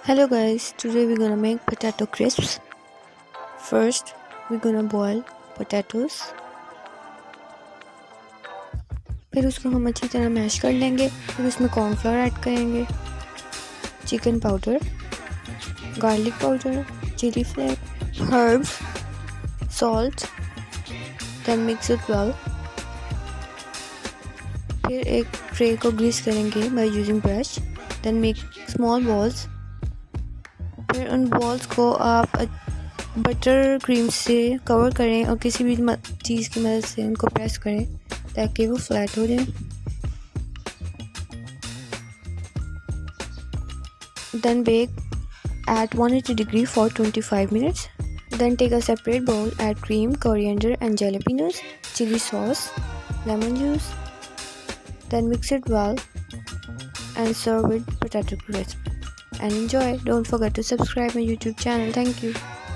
Hello guys, today we're gonna make potato crisps. First, we're gonna boil potatoes. फिर उसको हम अच्छी तरह मैश कर लेंगे. फिर उसमें कॉर्नफ्लोर ऐड करेंगे, chicken powder, garlic powder, chilli flakes, herbs, salt. Then mix it well. फिर एक ट्रे को ग्रीस करेंगे by using brush. Then make small balls. फिर उन बॉल्स को आप बटर क्रीम से कवर करें और किसी भी चीज़ की मदद से उनको प्रेस करें ताकि वो फ्लैट हो जाए. Then bake at 180 degree for 25 minutes. Then take a separate bowl, add cream, coriander and jalapenos, chili sauce, lemon juice. Then mix it well and serve with potato crisp. And enjoy. Don't forget to subscribe my YouTube channel. Thank you.